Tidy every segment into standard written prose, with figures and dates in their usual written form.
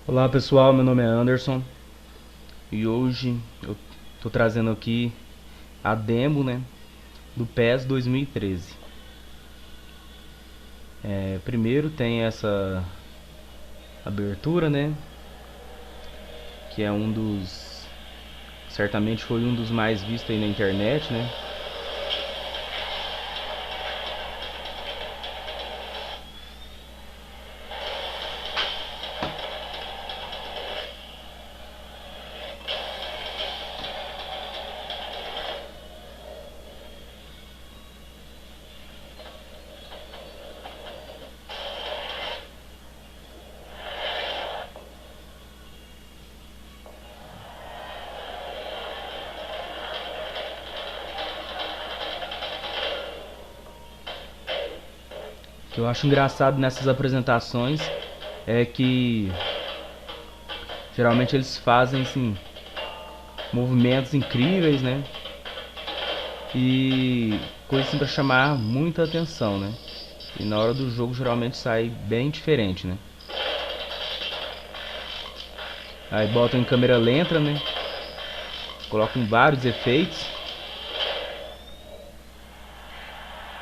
Olá pessoal, meu nome é Anderson e hoje eu tô trazendo aqui a demo, né, do PES 2013. Primeiro tem essa abertura, né, que é certamente foi um dos mais vistos aí na internet, né. O que eu acho engraçado nessas apresentações é que geralmente eles fazem assim movimentos incríveis, né? E coisa assim pra chamar muita atenção, né? E na hora do jogo geralmente sai bem diferente, né? Aí botam em câmera lenta, né? Colocam vários efeitos.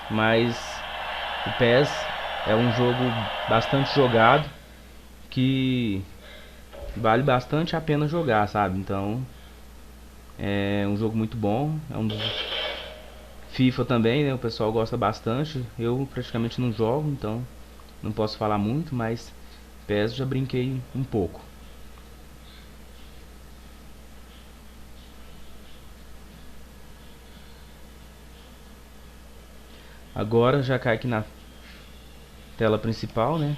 Mas o PES é um jogo bastante jogado que vale bastante a pena jogar, sabe? Então é um jogo muito bom. É um dos FIFA também, né? O pessoal gosta bastante. Eu praticamente não jogo, então não posso falar muito, mas PES já brinquei um pouco. Agora já cai aqui na tela principal, né?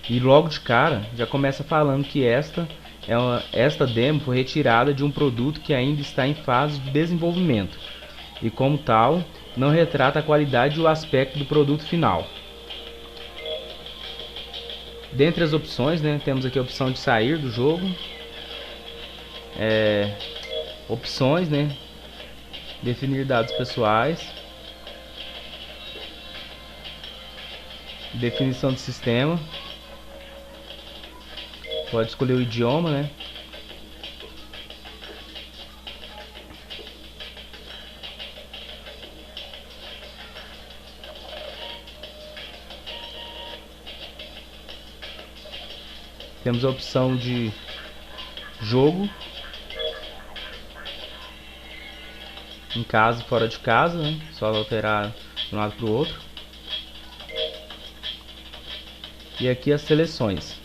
E logo de cara já começa falando que esta demo foi retirada de um produto que ainda está em fase de desenvolvimento e, como tal, não retrata a qualidade e o aspecto do produto final. Dentre as opções, né, temos aqui a opção de sair do jogo, opções, né, definir dados pessoais, definição de sistema, pode escolher o idioma, né. Temos a opção de jogo, em casa e fora de casa, né? Só alterar de um lado para o outro. E aqui as seleções.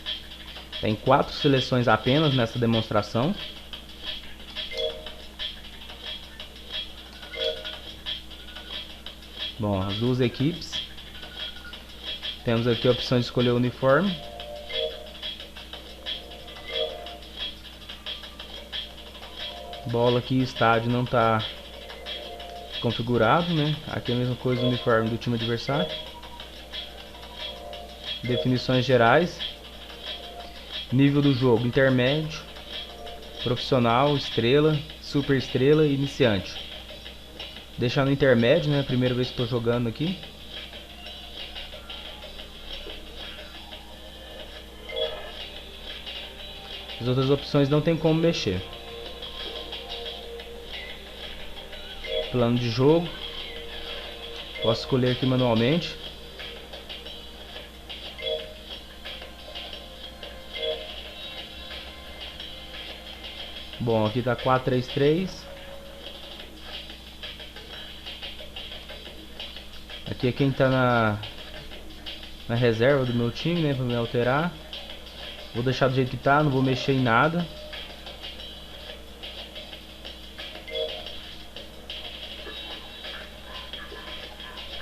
Tem 4 seleções apenas nessa demonstração. Bom, as duas equipes. Temos aqui a opção de escolher o uniforme. Bola aqui, estádio não está configurado, né? Aqui é a mesma coisa do uniforme do time adversário. Definições gerais. Nível do jogo: intermédio, profissional, estrela, super estrela e iniciante. Deixar no intermédio, né? Primeira vez que estou jogando aqui. As outras opções não tem como mexer. Plano de jogo. Posso escolher aqui manualmente. Bom, aqui tá 4-3-3. Aqui é quem tá na reserva do meu time, né? Pra me alterar. Vou deixar do jeito que tá, não vou mexer em nada.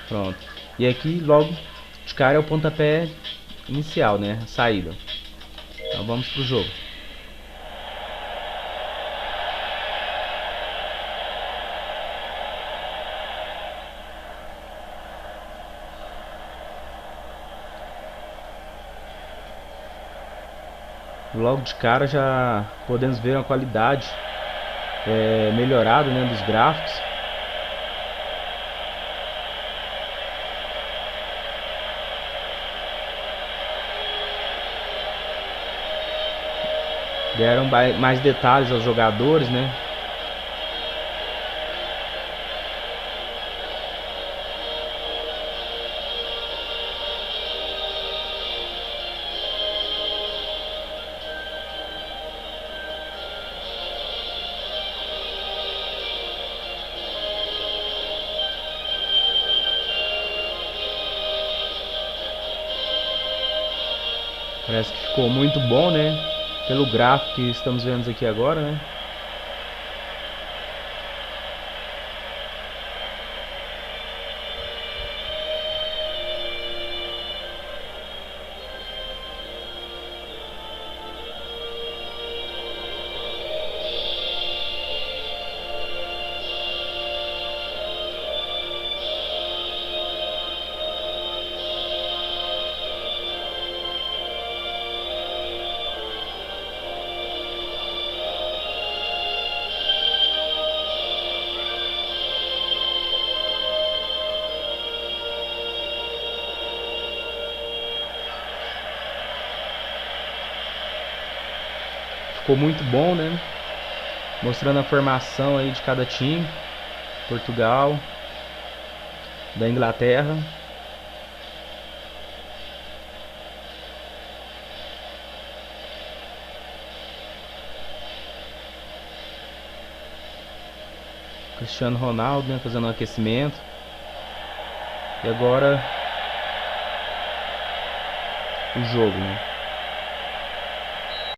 Pronto. E aqui logo de cara é o pontapé inicial, né? A saída. Então vamos pro jogo. Logo de cara já podemos ver uma qualidade melhorada, né, dos gráficos. Deram mais detalhes aos jogadores, né? Parece que ficou muito bom, né? Pelo gráfico que estamos vendo aqui agora, né? Ficou muito bom, né? Mostrando a formação aí de cada time. Portugal, da Inglaterra. Cristiano Ronaldo, né, fazendo um aquecimento. E agora o jogo, né?